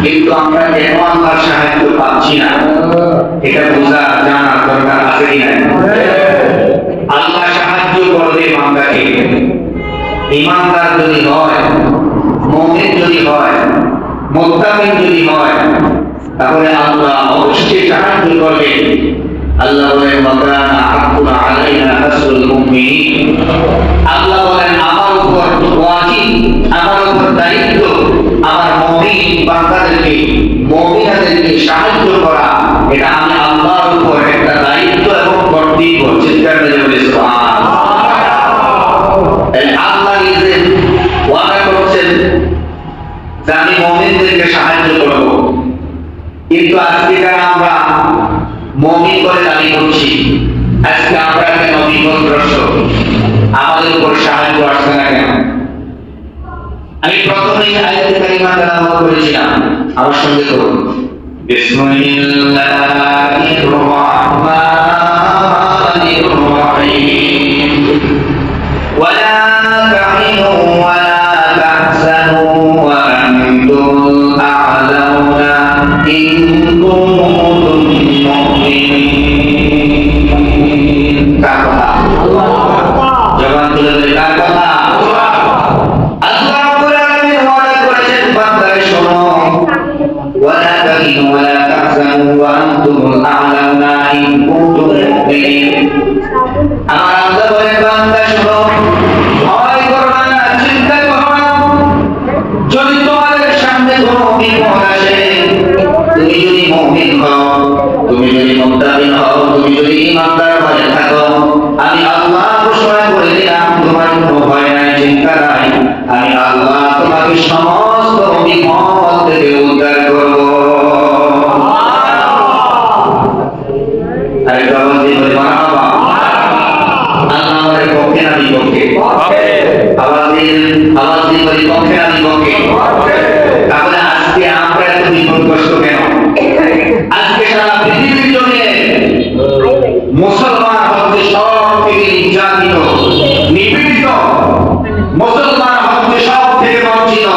কিন্তু আমরা কেন আল্লাহর সাহায্য পাচ্ছি না এটা বোঝা জানার দরকার আছে কি না? আল্লাহ সাহায্য করবে বান্দাকে। ঈমানদার যদি হয়, মুমিন যদি হয়, মুত্তাকিন যদি হয়, তাহলে আল্লাহ অবশ্যই সাহায্য করবে। আল্লাহ বলেন মাকানা হাক্কুন আলাইনা নাসরুল মুমিনিন। আল্লাহ বলেন আমার উপর ওয়াজিব, আমার উপর দায়িত্ব আমার মুমিন বান্দাদেরকে, মুমিনাদেরকে সাহায্য করা। এটা আমি আল্লাহর উপর একটা দায়িত্ব এবং কর্তব্য। চিৎকার করে বলে সুবহানাল্লাহ। আল্লাহ নিজে ওয়াদা করেছেন যে আমি মুমিনদেরকে সাহায্য করব। কিন্তু আজকে যারা আমরা মুমিন বলে দাবি করছি, আজকে আমরা কেন বিপদগ্রস্ত? আমাদের উপর সাহায্য আসছে না কেন? আমি প্রথমেই আয়াত কারিমা তেলাওয়াত করেছিলাম, আমার সঙ্গে করুন। বিসমিল্লাহির রহমানির রহিম। ওয়ালা তাহিনু ওয়ালা তাহজানু ওয়া আনতুল আ'লাউনা ইন কুনতুম মুমিনিন। কার কথা? জবান তুলে বলে কার কথা? আল্লাহ রাব্বুল আলামিন ওয়াদা করেছেন বান্দারে শোনো, ওয়ালা তাহিনু ওয়ালা তাহজানু ওয়া আনতুমুল আ'লাউনা ইন কুনতুম মুমিনিন। আমার আল্লাহ বলেন বান্দা শোনো, ভয় করো না, চিন্তা করো না। যদি তোমাদের সামনে কোনো বিপদ আসে, তুমি যদি মুমিন হও, তুমি যদি মুত্তাকিন হও, তুমি যদি ঈমানদার হয়ে থাকো, আমি আল্লাহ ঘোষণা করে দিলাম তোমার কোনো ভয় নাই, চিন্তা নাই। আমি আল্লাহ তোমাকে সমস্ত বিপদ থেকে উদ্ধার করব। আরে বাবা জি বলে মারহাবা। আল্লাহ আমাদের পক্ষে না বিপক্ষে? আওয়াজ দিয়ে বলি পক্ষে না বিপক্ষে? তাহলে আজকে আমরা এত বিপদগ্রস্ত কেন? আজকে সারা পৃথিবীর জমিনে মুসলমান হচ্ছে সব থেকে নির্যাতিত, নিপীড়িত। মুসলমান হচ্ছে সব থেকে বঞ্চিত।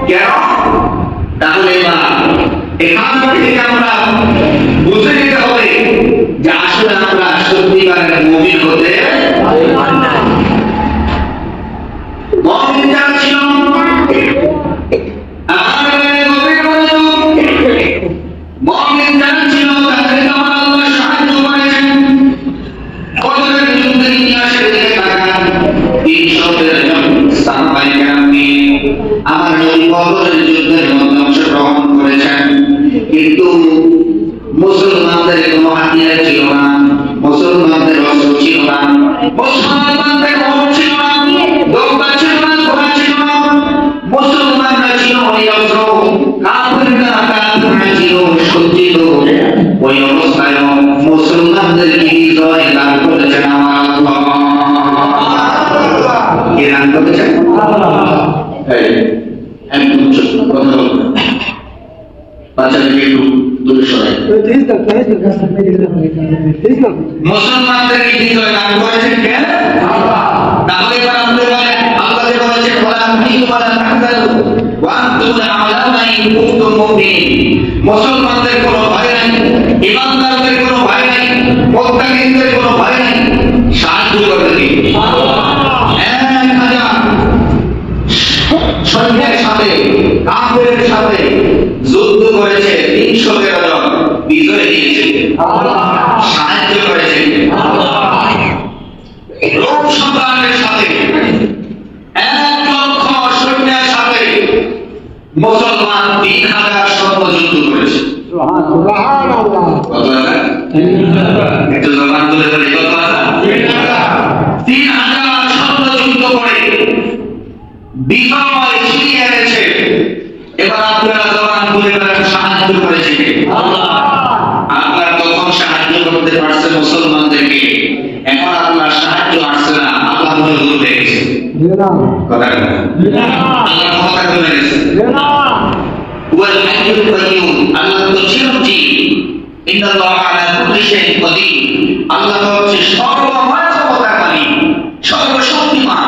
কেন? তাহলে এখান থেকে আমরা বুঝে নিতে হবে যে আসলে আমরা সত্যিকারের মুমিন হতে মুমিন যারা ছিল, মুমিন যারা ছিল তাদেরকে আমার আল্লাহ সাহায্য করেছেন। বদরের যুদ্ধের ইতিহাসের দিকে তাকান, 300 জন সাহাবায়ে কেরাম আমার নবী বদরের যুদ্ধের মধ্যে অংশগ্রহণ করেছেন। কিন্তু মুসলমানদের কোনো হাতিয়ার ছিল না, মুসলমানদের অস্ত্র ছিল না, মুসলমানদের বহর ছিল না, দৌড়া ছিল না, ঘোড়া ছিল না। মুসলমানরা ছিল নিরস্ত্র, কাফেররা ছিল সজ্জিত। ওই অবস্থায় মুসলমানদেরকে বিজয় দান করেছেন আমার আল্লাহ। কে দান করেছেন? একদম ছোট্ট কথা বলবেন, বাচ্চাদেরকে একটু দূরে সরাই। মুসলমানদেরকে বিজয় দান করেছেন কে? তাহলে এবার আপনি বলেন, আল্লাহ যে বলেছেন ওয়ালা তাহিনু ওয়ালা তাহজানু ওয়া আনতুম আ'লাউনা ইন কুনতুম মুমিনিন। মুসলমানদের কোনো ভয় নাই, ঈমানদারদের কোনো ভয় নাই, মুত্তাকিনদের কোনো ভয় নাই। সাহায্য করবে কে? সৈন্যের সাথে কাফেরের সাথে যুদ্ধ করেছে 313 জন, বিজয় দিয়েছে সাহায্য করেছে রোম সম্রাটের সাথে 1 লক্ষ সৈন্যের সাথে মুসলমান 3000 সৈন্য যুদ্ধ করেছে। সুবহানাল্লাহ। কত টাকা? একটু জবান তুলে বলি কত টাকা? 3000 সৈন্য যুদ্ধ করে বিজয় ছিনিয়ে এনেছে। এবার আপনারা জবান তুলে বলেন সাহায্য করেছে কে? আল্লাহ। আল্লাহ তখন সাহায্য করতে পারছে মুসলমানদেরকে, এখন আল্লাহ সাহায্য আসছে না, আল্লাহ মনে ভুলে গেছে। কথা আল্লাহ ক্ষমতা কমে গেছে। ওয়াল হাইয়ুল কাইয়ুম, আল্লাহ তো চিরঞ্জীব। ইন্নাল্লাহা আলা কুল্লি শাইইন কাদির, আল্লাহ হচ্ছে সর্বময় ক্ষমতাকারী, সর্বশক্তিমান।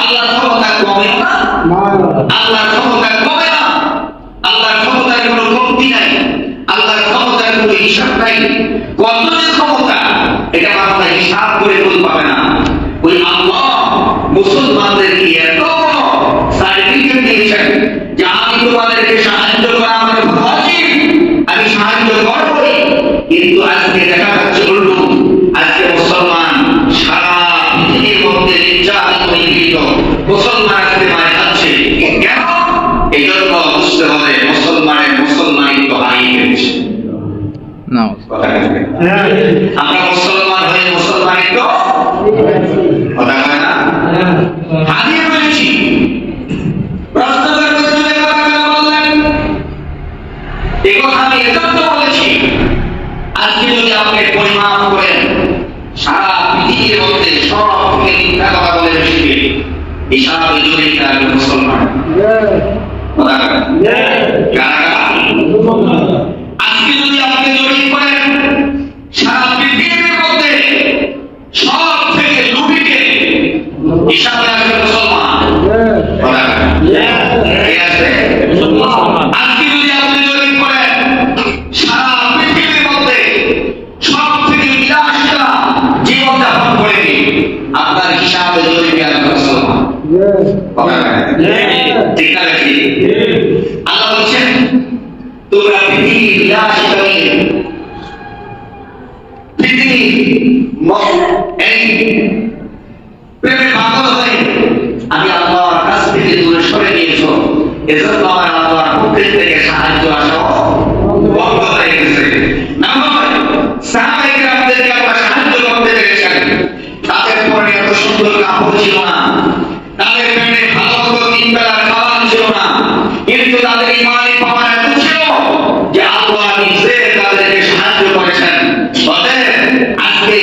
আল্লাহ ক্ষমতা কমে না, আল্লাহ ক্ষমতা কমে না, আল্লাহ গতি নাই, আল্লাহর ক্ষমতার কোনো হিসাব নাই। কত যে ক্ষমতা এটা বাংলা হিসাব করে বলতে পাবে না। ওই আল্লাহ মুসলমানদেরকে এত বড় সার্টিফিকেট দিয়েছেন যে আমি তোমাদেরকে সাহায্য করা আমার ওয়াজিব, আমি সাহায্য করবই। কিন্তু আজকে দেখা যাচ্ছে উল্টো, আজকে মুসলমান সারা পৃথিবীর মধ্যে নির্যাতিত নিপীড়িত, মুসলমান আজকে মারা যাচ্ছে। কেন? এই জন্য বুঝতে হবে মুসলমানিত্ব হারিয়ে গেছে। আমরা মুসলমান হয়ে মুসলমানিত্ব কথা হয় না, হারিয়ে ফেলেছি। আমি এজন্য বলেছি, আজকে যদি আপনি পরিমাপ করেন সারা পৃথিবীর মধ্যে সব থেকে মিথ্যা কথা বলে বেশি হিসাবে যদি মুসলমান আজকে যদি আপনি জড়িয়ে পড়েন সারা পৃথিবীর মধ্যে সব থেকে লুবিকে হিসাবে আসবে মুসলমান। আজকে যদি আপনি জড়িয়ে পড়েন সারা পৃথিবীর মধ্যে সব থেকে বিলাসিতা জীবনযাপন করে আপনার হিসাবে জড়িয়ে আসবে মুসলমান। ঠিক না নাকি? আল্লাহ বলছেন তোমরা পৃথিবী বিলাসিতা নিয়ে পৃথিবী প্রেমে পাগল হয়ে আমি আল্লাহর কাছ থেকে দূরে সরে নিয়েছ, এজন্য আমার আল্লাহর পক্ষ থেকে সাহায্য আসা বন্ধ হয়ে গেছে। সাহাবায়ে কেরামদেরকে আল্লাহ সাহায্য করতে পেরেছেন, তাদের পরে এত সুন্দর কাপড় ছিল না, তাদের পেটে ভালো মতো তিন বেলার খাবার ছিল না, কিন্তু তাদের ইমানি পাওয়ার এত ছিল যে আল্লাহ নিজে তাদেরকে সাহায্য করেছেন। আজকে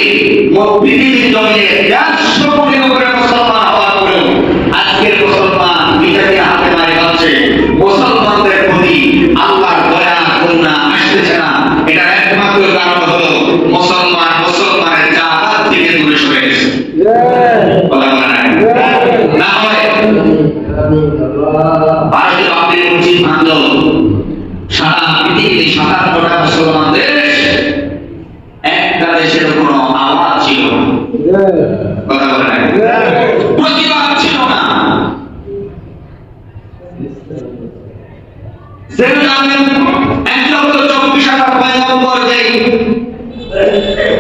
পৃথিবীর জমিনে 100 কোটির উপরে মুসলমান হওয়ার পরেও আজকের মুসলমান বিজেপি হাতে মারে যাচ্ছে। মুসলমানদের প্রতি আল্লাহর দয়া করুণা আসতেছে না। এটার একমাত্র কারণ হলো মুসলমানের জাহাজ থেকে দূরে সরে গেছে। না হয় ভারতীয় আপনি উচিত মানল সারা পৃথিবীতে 57টা মুসলমান দেশ, একটা দেশের কোনো আওয়াজ ছিল না, কথা বলে না, প্রতিবাদ ছিল না। জেরুজালেম 1,24,000 পয়গম্বর যে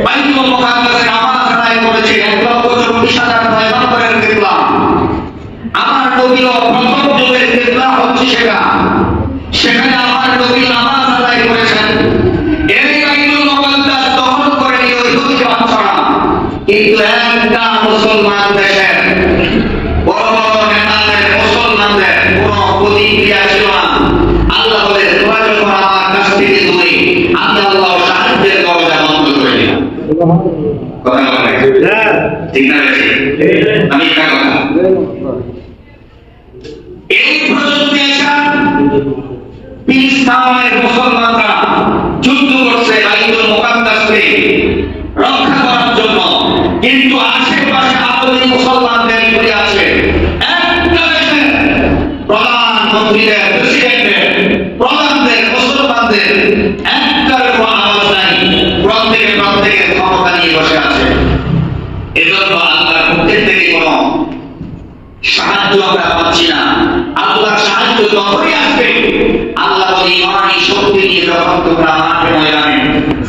বাইতুল মুকাদ্দাসে নামাজ আদায় করেছে, 1,24,000 পয়গম্বরের কিবলা। আমার নবীও প্রথম যুগের কিবলা হচ্ছে সেখানে আমার নবী নামাজ আদায় করেছেন। এই বাইতুল মুকাদ্দাস দখল করে নিয়ে ইহুদি বাদশারা, কিন্তু একটা মুসলমান দেশের বড় বড় নেতাদের মুসলমানদের কোনো প্রতিক্রিয়া ছিল না। আল্লাহ বলে তোমরা যখন আমার কাছ থেকে দূরে, আমি আল্লাহ সাহায্যের দরজা বন্ধ করে দিলাম। কথা বলে ঠিক না? আমি একটা কথা এই প্রযুক্তি ফিলিস্তিনের মুসলমানরা যুদ্ধ করছে বাইতুল মুকাদ্দাসকে রক্ষা করার জন্য, কিন্তু আশেপাশে আরবি মুসলমানদের ঘুরে আছে। একটা দেশের প্রধানমন্ত্রীদের, প্রেসিডেন্টের, প্রধানদের, মুসলমানদের একটার কোনো আওয়াজ নাই। প্রত্যেকে ক্ষমতা নিয়ে বসে আছে। এজন্য আল্লাহর পক্ষ থেকে কোনো সাহায্য আমরা পাচ্ছি না। আল্লাহর সাহায্য তখনই আসবে আল্লাহ বলে ইমানি শক্তি নিয়ে যখন তোমরা মাঠে ময়দানে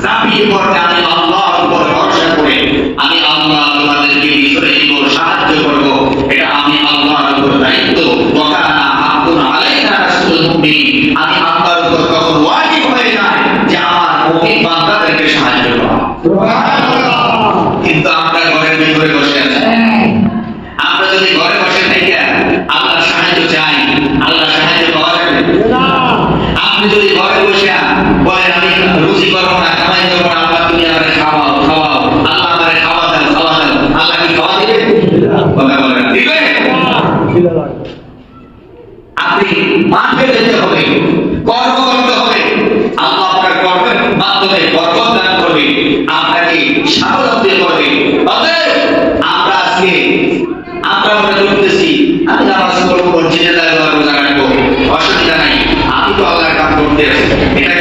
ঝাঁপিয়ে পড়বে, আমি আল্লাহর উপর ভরসা করে আমি আল্লাহ তোমাদেরকে বিজয় দিব, সাহায্য করব। এটা আমি আল্লাহর উপর দায়িত্ব। ওয়াকানা হাক্কুন আলাইনা রাসূলুল মুমিন, আমি আল্লাহর উপর তখন ওয়াজিব হয়ে যায় যে আমার মুমিন বান্দাদেরকে সাহায্য করা। সুবহানাল্লাহ। কিন্তু আমরা ঘরের ভিতরে বসে আছি। আমরা যদি ঘরে বসে থেকে আল্লাহর সাহায্য চাই, আল্লাহ সাহায্য পাওয়া যাবে না। আপনি যদি ঘরে বসে বলেন আমি রুজি করবো না, কামাই করবো না, আল্লাহ তুমি আমাকে খাওয়াও, আল্লাহ আমাকে খাওয়া দেন, আল্লাহ কি খাওয়া দিবে? কথা বলেন দিবে? আপনি মাঠে যেতে হবে, কর্ম করতে হবে, আল্লাহ আপনার কর্মের মাধ্যমে বরকত দান করবে, আপনাকে স্বাবলম্বী করবে। আমরা আজকে আমরা মনে করতেছি আমি নামাজ পড়বো, মসজিদে যাবো, রোজা রাখবো, অসুবিধা নাই, আমি তো আল্লাহর কাম করতে আছি, এটা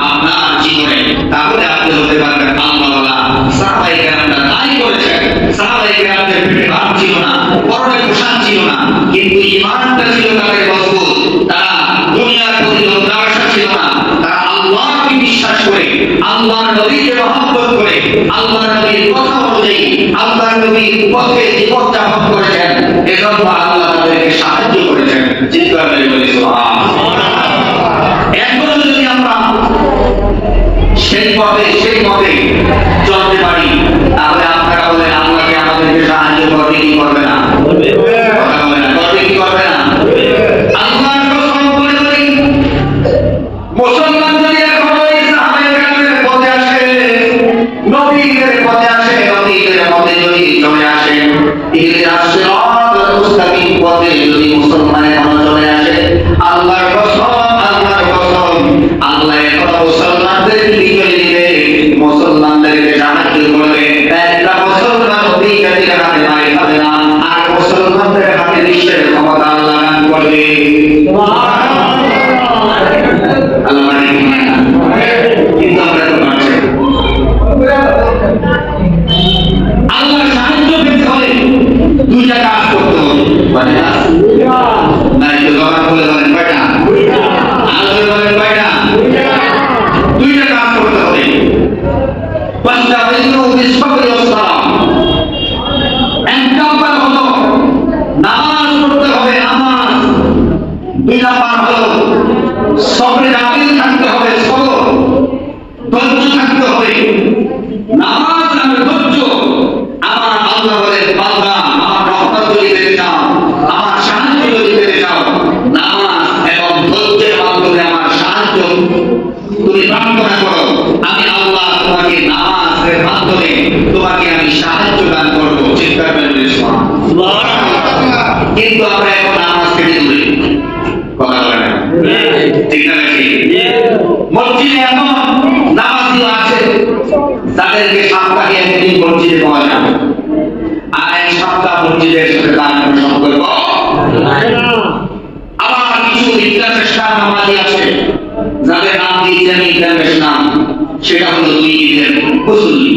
আপনার জীবনে, তাহলে আপনি হতে পারবেন আল্লাহওয়ালা। সাহাবায়ে কেরামরা তাই করেছেন। সাহাবায়ে কেরামদের পেটে ভাত ছিল না, পরনে পোশাক ছিল না, কিন্তু ঈমানটা ছিল তাদের মজবুত। তারা দুনিয়ার প্রতি লজ্জাশা ছিল না, তারা আল্লাহকে বিশ্বাস করে, আল্লাহর নবীকে মহব্বত করে, আল্লাহর নবীর কথা অনুযায়ী আল্লাহর নবীর পথে জীবন যাপন করেছেন। এজন্য আল্লাহ তাদেরকে সাহায্য করেছেন। চিৎকার করে বলি সুবহানাল্লাহ। এখন যদি আমরা সেই পথে চলতে পারি, তাহলে আপনারা বলেন আল্লাহকে আমাদেরকে সাহায্য করবে কি করবে না? কথা বলে না, করবে কি করবে না? আল্লাহর কসম করে বলি, মুসলমান যদি এখন ওই সাহাবায়ে কেরামের পথে আসে, নবীদের পথে আসে, নবীদের পথে যদি চলে আসে, ইহদিনাস সিরাতাল মুস্তাকিম পথে যদি মুসলমান এখন চলে আসে, আল্লাহর কসম আল্লাহ এখন মুসলমানদের বিজয় দিবে, মুসলমানদেরকে সাহায্য করবে। একটা মুসলমান ওই জাতির হাতে মারি খাবে না, আর মুসলমানদের হাতে বিশ্বের ক্ষমতা আল্লাহ দান করবে। কিন্তু আমরা তো পারছি আল্লাহর সাহায্য পেতে হলে দুইটা কাজ করতে হবে। মানে না একটু জবান বলে বলেন কয়টা? আল্লাহ বলেন কয়টা? দুইটা কাজ করতে হবে। ওয়াস্তাইনু বিস-সাবরি ওয়াস-সালাম। এক নাম্বার হলো নামাজ পড়তে হবে, নামাজ। দুই নাম্বার হলো সবরে আবিল থাকতে হবে, সবর, ধৈর্য থাকতে হবে। নামাজ আর ধৈর্য। আমার আল্লাহ বলেন বান্দা, আমার রহমত যদি পেতে চাও, আমার সাহায্য যদি পেতে চাও, নামাজ এবং ধৈর্যের মাধ্যমে আমার সাহায্য তুমি প্রার্থনা করো। আমি আল্লাহ তোমাকে নামাজের মাধ্যমে তোমাকে আমি সাহায্য দান করবো। চিৎকার করে বলি সুবহানাল্লাহ। কিন্তু আমরা এখন নামাজ থেকে দূরে। কথা বলে না, ঠিক না নাকি? মসজিদে এমন নামাজিও আছে তাদেরকে সপ্তাহে একদিন মসজিদে পাওয়া যাবে, আর এক সপ্তাহ মসজিদের সাথে তার কোনো সম্পর্ক। আবার কিছু ইন্টারন্যাশনাল নামাজি আছে যাদের নাম দিয়েছে আমি ইন্টারন্যাশনাল, সেটা হলো দুই ঈদের মুসল্লি।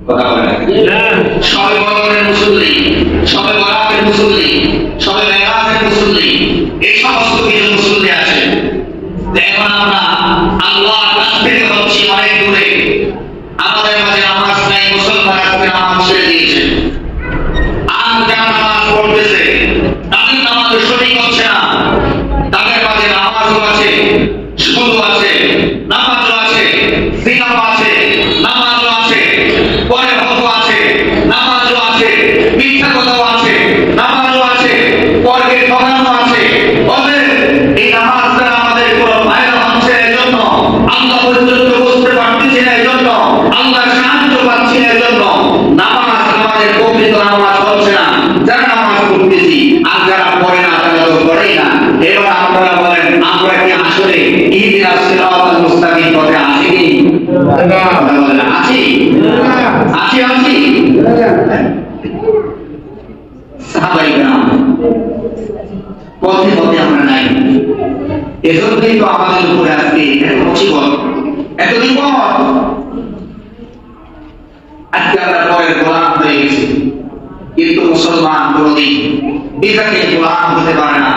কথা বলে না, সবে বদরের মুসল্লি, সবে বরাতের মুসল্লি, সবে মেরাজের মুসল্লি, এই সমস্ত কিছু মুসল্লি আছে। এখন আমরা আল্লাহর কাছ থেকে হচ্ছি অনেক দূরে, আমাদের মাঝে নামাজ নাই, মুসলমান আজকে নামাজ ছেড়ে দিয়েছে। আর যারা নামাজ পড়তেছে তাদের নামাজে শরীক হচ্ছে না, তাদের মাঝে নামাজও আছে, শুরু আছে, নামাজও আছে, সিয়াম আছে, নামাজও আছে, পরে হক আছে, নামাজও আছে, মিথ্যা কথাও আছে, নামাজও আছে, পরে ঠকানো আছে। ওদের এই নামাজটা আমাদের কোনো ফায়দা হচ্ছে না, এজন্য আল্লাহ পর্যন্ত বুঝতে পারতেছি না, এজন্য আল্লাহর সাহায্য পাচ্ছি না, এজন্য নামাজ আমাদের প্রকৃত নামাজ হচ্ছে না। যারা নামাজ পড়তেছি আর যারা পড়ে না তারা তো পড়েই না। এবার আপনারা বলেন আমরা কি আসলে ইহদিনাস সিরাতাল মুস্তাকিম পথে আছি কি? বলেন আছি? আছি? সাহাবায়ে কেরাম পথে আমরা নাই। এজন্যই তো আমাদের উপরে আজকে এত মুসিবত, এত বিপদ। আজকে আমরা পরের গোলাম হয়ে গেছি, কিন্তু মুসলমান কোনদিন বিবেকের গোলাম হতে পারে না।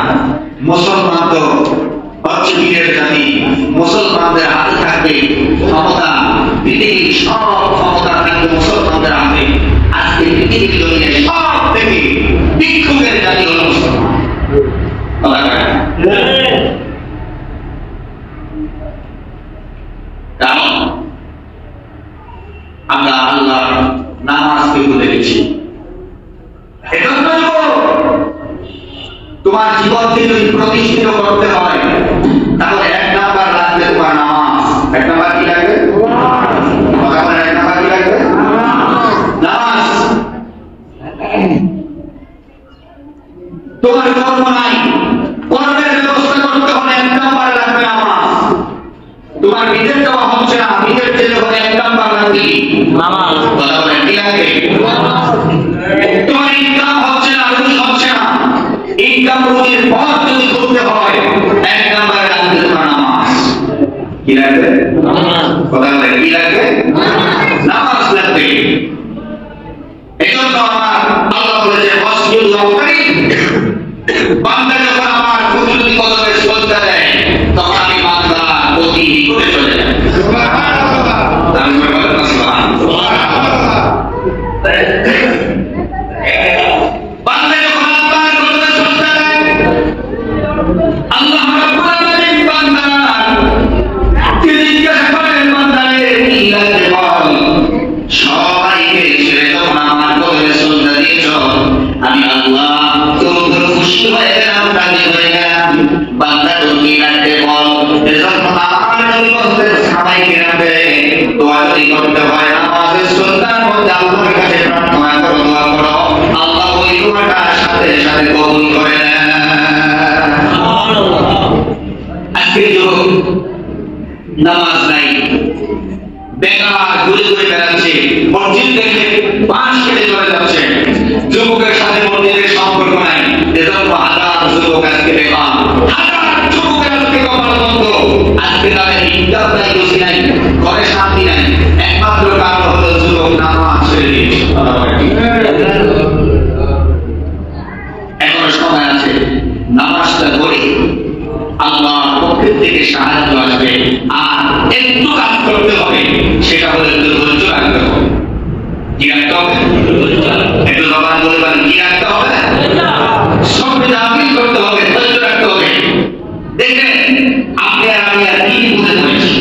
মুসলমান তো হচ্ছে বীরের জাতি, মুসলমানদের হাতে থাকবে ক্ষমতা, পৃথিবীর সব ক্ষমতা থাকবে মুসলমানদের হাতে। আজকে পৃথিবীর জমিনে সব থেকে বিক্ষোভের জাতি হল মুসলমান। কারণ আমরা আল্লাহ নামাজকে ভুলে গেছি। তোমার জীবনকে যদি প্রতিষ্ঠিত করতে হয় তাহলে এক নাম্বার লাগবে তোমার নামাজ। এক নাম্বার কি লাগবে? এক নাম্বার কি লাগবে? নামাজ। তোমার কর্ম নাই, কর্মের ব্যবস্থা করতে হলে এক নাম্বার লাগবে নামাজ। তোমার বিদেশ যাওয়া হচ্ছে না, বিদেশ যেতে হলে এক নাম্বার লাগবে নামাজ। কথা বলেন কি লাগবে? তোমার ইনকাম হচ্ছে না, রুজি হচ্ছে না, ইনকাম রুজির পথ যদি করতে হয় এক নাম্বারে লাগবে তোমার নামাজ। কি লাগবে? কথা বলে কি লাগবে? নামাজ লাগবে। এজন্য আমার আল্লাহ বলেছে ওয়াসজুদ ওয়াকতারিব, বান্দা যখন আমার কুদরতি কদমে সিজদা দেয় তখন আমি বান্দা অতি নিকটে চলে যাই। সুবহানাল্লাহ। আমি বলবো সুবহানাল্লাহ। বান্দা যখন আল্লাহর কদমে সিজদা দেয় আল্লাহ রাব্বুল আলামিন বান্দা জিজ্ঞাসা করেন বান্দারে কি লাগবে বল। সবাইকে ছেড়ে যখন আমার কদমে সিজদা দিয়েছ আমি আল্লাহ তোমার খুশি হয়ে গেলাম, রাজি হয়ে গেলাম। বান্দা তোর কি লাগবে বল। এজন্য আমার নবী বলতেন সবাইকে রাখবে দোয়া যদি করতে হয় নামাজের সুন্নার মধ্যে আল্লাহর কাছে প্রার্থনা করো, দোয়া করো, আল্লাহ ওই দোয়াটা সাথে সাথে কবুল করে নেন। আজকে যুবক নামাজ নাই, বেকার ঘুরে ঘুরে বেড়াচ্ছে, মসজিদ দেখে পাশ কেটে চলে যাচ্ছে, যুবকের সাথে মসজিদের সম্পর্ক নাই। এজন্য হাজার যুবক আজকে বেকার, হাজার যুবকের আজকে কপাল বন্ধ। আজকে তাদের ইনকাম নাই, রুজি নাই, ঘরে শান্তি নাই, একমাত্র কারণ হলো যুবক নামাজ ছেড়ে দিয়েছে। এখনো সময় আছে, নামাজটা পড়ে আল্লাহর পক্ষ থেকে সাহায্য আসবে। আর একটু কাজ করতে হবে, সেটা হলো একটু ধৈর্য রাখতে হবে। কি রাখতে হবে? একটু জবান বলে বলেন কি রাখতে হবে? সবটা দাবিল করতে হবে, ধৈর্য রাখতে হবে। দেখেন আপনি আর আমি আর কি বুঝে ধরেছি।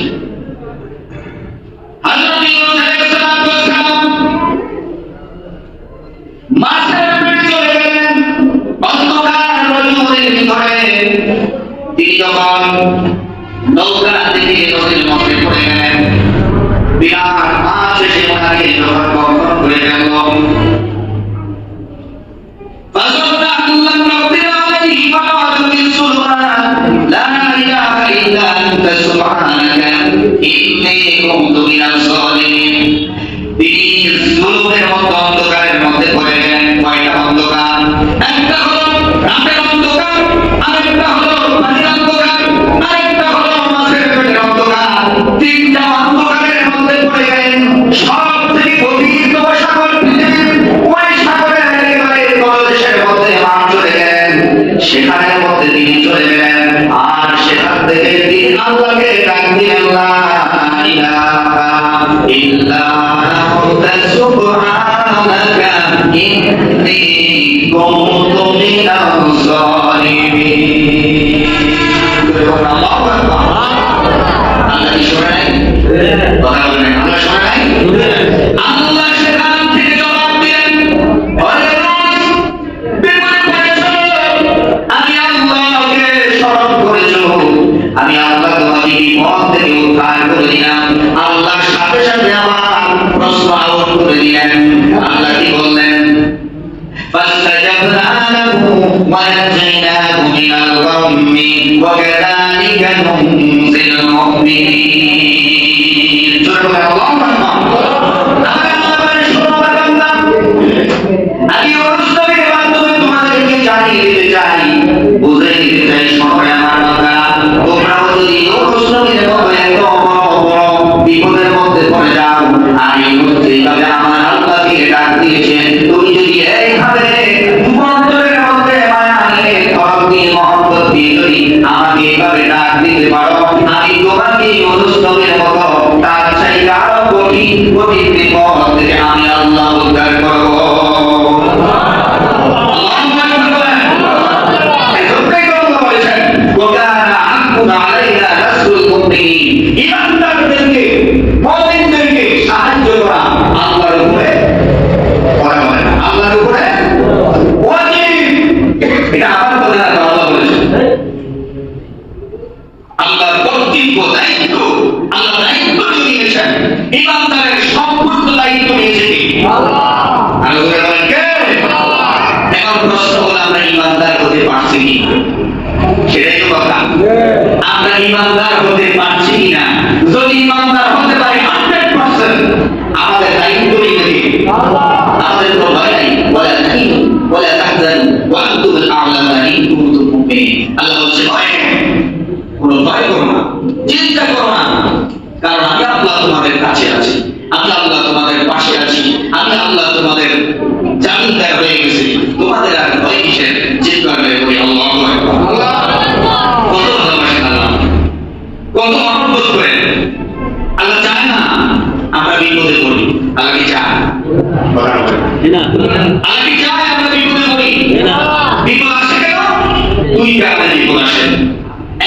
হযরত ইউনূস আলাইহিস সালাম মাছের পেটে চলে গেলেন, অন্ধকার রজনীর ভিতরে। তিনি যখন নৌকা থেকে নদীর মধ্যে পড়ে গেলেন, বিরাট মাছ এসে ওনাকে যখন বক্ষণ করে গেল, অন্ধকারের মধ্যে পড়ে গেলেন। কয়টা অন্ধকার? একটা হলো রাতের অন্ধকার, আরেকটা হলো পানির অন্ধকার, আরেকটা হলো মাছের পেটের অন্ধকার। তিনটা অন্ধকারের মধ্যে পড়ে গেলেন। সব থেকে গভীরতম সাগর পৃথিবীর, ওই সাগরের একেবারে তলদেশের মধ্যে মাছ চলে গেলেন। সেখানের মধ্যে তিনি চলে গেলেন, আর সেখান থেকে তিনি আল্লাহকে ডাক দিলেন, লা ইলাহা ইল্লা আনতা সুবহানাকা ইন্নী কুনতু মিনাজ জালিমিন। আল্লাহু আকবার। আল্লাহ কি শোনে নাই? কথা বলেন, আল্লাহ শোনে নাই? আল্লাহ সেখান থেকে জবাব দিলেন, ওরে নূহ, বিপদে পড়েছো, আমি আল্লাহকে স্মরণ করেছো, আমি আল্লাহ তোমাকে বিপদ থেকে উদ্ধার করে দিলাম। আল্লাহর সাথে সাথে আমার প্রশ্ন আউট করে দিলেন। আল্লাহ কি বললেন? فاستجبنا له ونجيناه من الغم وكذلك ننجي المؤمنين. আমি অনুষ্ঠবের মাধ্যমে তোমাদেরকে জানিয়ে দিতে চাই, বুঝে দিতে চাই, শোনো আমার কথা। তোমরাও যদি অনুষ্ঠবের মতো এত বড় বিপদের মধ্যে পড়ে যাও, আর এইভাবে আমার আল্লাহকে ডাক দিয়েছেন, তুমি যদি এইভাবে অন্তরের মধ্যে মায়া নিয়ে তরফ দিয়ে মহব্বত দিয়ে যদি আমাকে এইভাবে ডাক দিতে পারো, আমি তোমাকে অনুষ্ঠবের মতো তার চাইতে আরো কঠিন কঠিন বিপদ থেকে আমি আল্লাহ উদ্ধার করবো। সাহায্য করা আল্লাহর উপরে, আল্লাহর উপরে ওয়াজিব। এটা আমার কথা না, আল্লাহ বলেছেন। আল্লাহর কর্তৃত্ব, দায়িত্ব, আল্লাহ দায়িত্ব নিয়েছেন। ইমানদারের সম্পূর্ণ দায়িত্ব নিয়েছে কে? আল্লাহ। আল্লাহ বলেন কে? এখন প্রশ্ন হলো আমরা ইমানদার হতে পারছি কি? সেটাই তো কথা। আমরা ইমানদার হতে পারছি কিনা? যদি ইমানদার হতে পারি 100%, আমাদের দায়িত্ব নিয়ে আল্লাহ। আমাদের কোনো ভয় নাই, ওয়ালা তাহিনু ওয়ালা তাহজানু ওয়া আনতুমুল আ'লাউনা ইন কুনতুম মুমিনিন। আল্লাহ বলছে ভয় নেই, কোনো ভয় করো না, চিন্তা করো না, তোমাদের কাছে আছি, আমি আল্লাহ তোমাদের পাশে আছি, আমি আল্লাহ তোমাদের জামিনদার হয়ে গেছি, তোমাদের আর ভয় কিসের? চিৎকার করে বলি আল্লাহু আকবার। কত ভালোবাসেন আল্লাহ, কত মহব্বত করেন। আল্লাহ চায় না আমরা বিপদে পড়ি। আল্লাহ কি চায়? আল্লাহ কি চায় আমরা বিপদে পড়ি? বিপদ আসে কেন? দুই কারণে বিপদ আসে।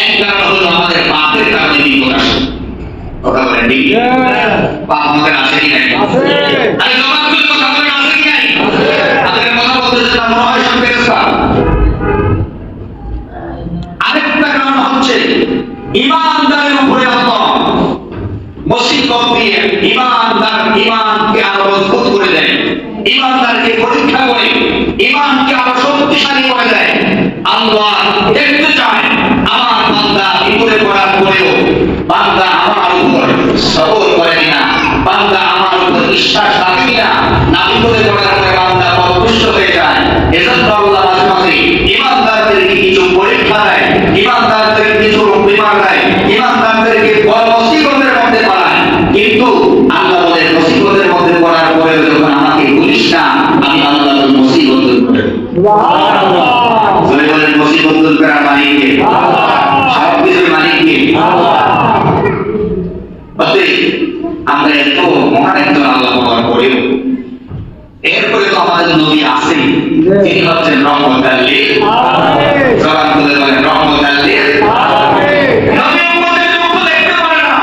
এক কারণ হলো আমাদের পাপের কারণে বিপদ আসে। কথা বলেন ঠিক? পাপ আমাদের আছে কি নাই? আরে জবাব করে কথা বলেন, আছে কি নাই? আমাদের কথা বলতে মনে হয় সব ফেরেশতা। আরেকটা কারণ হচ্ছে ঈমানদারের উপরে আল্লাহ মুসিবত দিয়ে ঈমানকে আরো মজবুত করে দেয়, ঈমানদারকে পরীক্ষা করে ঈমানকে আরো শক্তিশালী করে দেয়। আল্লাহ দেখতে চায় আমার বান্দা বিপদে পড়ার পরেও বান্দা আমার উপর সবর করে কিনা, বান্দা আমার উপর বিশ্বাস রাখে কিনা। না বিপদে পড়ার পরে বান্দা পথভ্রষ্ট হয়ে যায়। এজন্য আল্লাহ মাঝে মাঝে ঈমানদারদেরকে কিছু পরীক্ষা দেয়, ঈমানদারদেরকে কিছু বিমার দেয়, ঈমানদারদেরকে বড় মুসিবতের মধ্যে পড়ায়। কিন্তু আল্লাহ বলেন মুসিবতের মধ্যে পড়ার পরে যখন আমাকে বলিস না, আমি আল্লাহ তোর মুসিবত দূর করে দেব। সুবহানাল্লাহ। বলে বলেন মুসিবত দূর করার মালিক কে? সব কিছুর মালিক কে? আমরা এত মহান একজন আল্লাহ পাওয়ার পরেও এরপরে তো আমাদের নবী আছেন, তিনি হচ্ছেন রহমতুল লিল আলামিন। জবান খুলে বলেন রহমতুল লিল আলামিন। নবী উম্মতের দুঃখ দেখতে পারে না।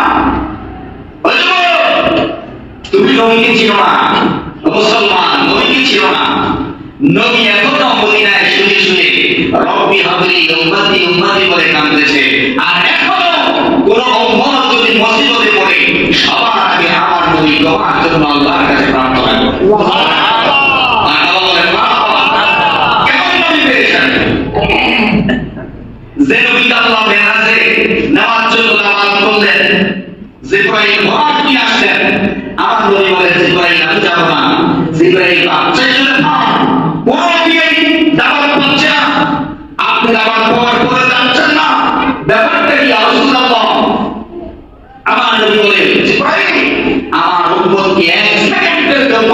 তুমি নবীকে চিনো না, মুসলমান নবীকে চিনো না। নবী এখনো মদিনায় শুয়ে শুয়ে রব্বি হাবলি উম্মতি উম্মতি বলে কাঁদতেছে। আর এখনো কোন উম্মত যদি মুসিবতে পড়ে সবার আগে আমার নবী তোমার জন্য আল্লাহর কাছে প্রার্থনা করে। সুবহানাল্লাহ। কেমন নবী পেয়েছেন? যে নবীকে আল্লাহ মেরাজে নেওয়ার জন্য দাওয়াত করলেন, জিবরাইল ভয় নিয়ে আসলেন। আমার নবী বলেন জিবরাইল আমি যাব না। জিবরাইল বাচ্চা চলে খান কোন নবী দাওয়াত পাচ্ছে না, আপনি দাওয়াত পাওয়ার পরে যাচ্ছেন না, ব্যাপারটা কি? রাসূলুল্লাহ আমার নবী বলেন জিবরাইল আমার উম্মতকে এক সেকেন্ডের জন্য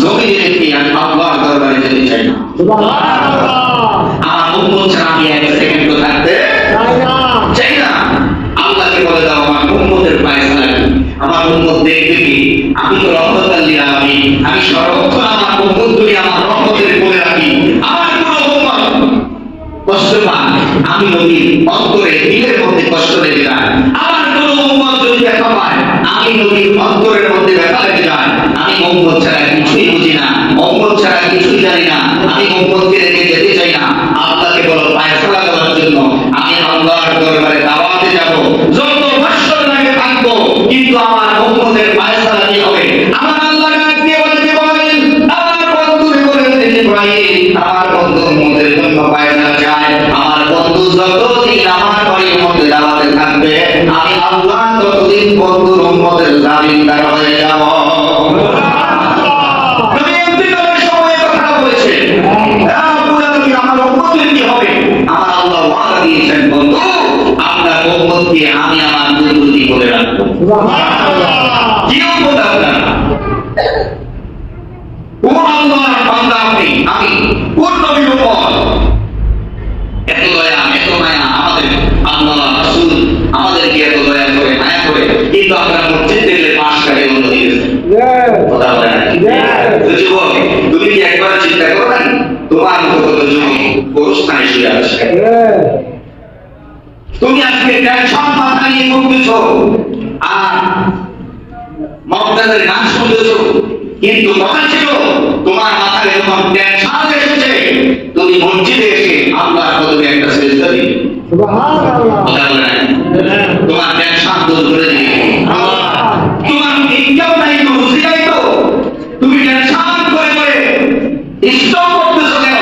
জমিনে রেখে আমি আল্লাহর দরবারে যেতে চাই না। সুবহানাল্লাহ। আমার উম্মত ছাড়া আমি এক সেকেন্ডও থাকতে চাই না। আল্লাহকে বলে দাও আমার উম্মতের ফয়সালা কি? আমার উম্মত দেখবে কি? আমি তো রহমতুল লিল আলামিন, আমি সর্বক্ষণ আমার উম্মতকে আমার রহমতের কোলে রাখি। আমার কোন উম্মত কষ্ট পায়, আমি নবীর অন্তরে দিলের মধ্যে কষ্ট লেগে যায়। আমার কোন উম্মত যদি ব্যথা পায়, আমি নবীর অন্তরের মধ্যে ব্যথা লেগে যায়। আমি উম্মত ছাড়া কিছুই বুঝি না, উম্মত ছাড়া কিছুই জানি না, আমি উম্মতকে রেখে যেতে চাই না। আল্লাহকে বলো ফয়সালা দেওয়ার জন্য আমি আল্লাহর দরবারে দাওয়াতে যাব, যত বছর লাগে থাকবো, কিন্তু আমার উম্মতের ফয়সালা কি হবে? আমার আল্লাহ ডাক দিয়ে বলেন আমার বন্ধুরে বলেন ইব্রাহিম আমার বন্ধু উম্মতের জন্য ফয়সালা চায়। আমার বন্ধু যতদিন আমার বাড়ির মধ্যে দাওয়াতে থাকবে, আমি আল্লাহ ততদিন বন্ধুর উম্মতের জামিনদার হয়ে যাব। নবী ইন্তেকালের সময় কথা বলেছেন, আমার উম্মতের কি হবে? আমার আল্লাহ ওয়াদা দিয়েছেন বন্ধু আপনার উম্মতকে আমি আমার দুর্গতি করে রাখবো। সুবহানাল্লাহ। কি উম্মত আপনার? কোন আল্লাহর বান্দা আপনি? আমি কোন নবীর উম্মত? এত দয়া এত মায়া আমাদের আল্লাহ রাসূল আমাদেরকে এত দয়া করে মায়া করে, কিন্তু আপনারা মসজিদ থেকে পাশ কাটে বন্ধ দিয়েছেন। কথা বলেন না? যুবক তুমি কি একবার চিন্তা করো না তোমার মতো কত যুবক গোরস্থানে শুয়ে আছে? তুমি আজকে টেনশন মাথা নিয়ে ঘুরতেছো আর মক্কাদের গান শুনতেছো, কিন্তু কথা ছিল তোমার মাথায় যখন টেনশন এসেছে তুমি মসজিদে এসে আল্লাহর কদমে একটা সিজদা দিবে। সুবহানাল্লাহ। তোমার টেনশন দূর করে দিবে। তোমার ইনকাম নাই তো রুজি নাই তো তুমি টেনশন করে করে স্টক করতেছো কেন?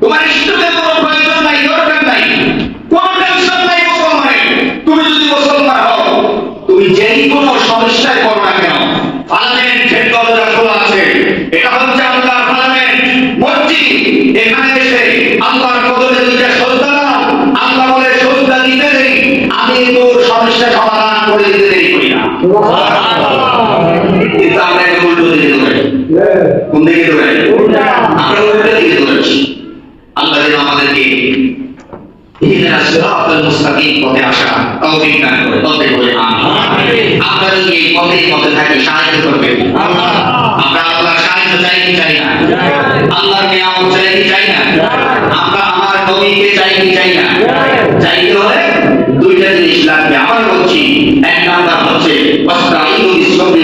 তোমার স্টকের কোনো প্রয়োজন নাই, দরকার নাই, কোনো টেনশন নাই মুসলমানের। তুমি যদি মুসলমান হও তুমি যেই কোনো সমস্যায় পড়ো না কেন, পার্লামেন্টের দরজা খোলা আছে। এটা হচ্ছে আল্লাহর পার্লামেন্ট, মসজিদ। এখানে এসে আল্লাহর কদমে দুইটা সিজদা দাও। আল্লাহ বলে সিজদা দিতে দেরি, আমি তোর সমস্যা সমাধান করে দিতে দেরি করি না। সুবহানাল্লাহ। কিন্তু আমরা এটা উল্টো দিকে দৌড়াই। কোন দিকে দৌড়াই? আমরা উল্টো দিকে দৌড়াচ্ছি। আল্লাহ যেন আমাদেরকে ইহদিনা সিরাতাল মুস্তাকিম পথে আসা তৌফিক দান করে, তৌফিক করে আমিন। আমরা যদি এই পথে থাকি, সাহায্য করবে আল্লাহ। আমরা আল্লাহর সাহায্য চাই কি চাই না? আল্লাহর নিয়ামত চাই কি চাই না? আমরা আমার নবীকে চাই কি চাই না? চাইতে হলে দুইটা জিনিস লাগবে। আমার বলছি, এক নাম্বার হচ্ছে ওয়াস্তাঈনু বিস-সাবরি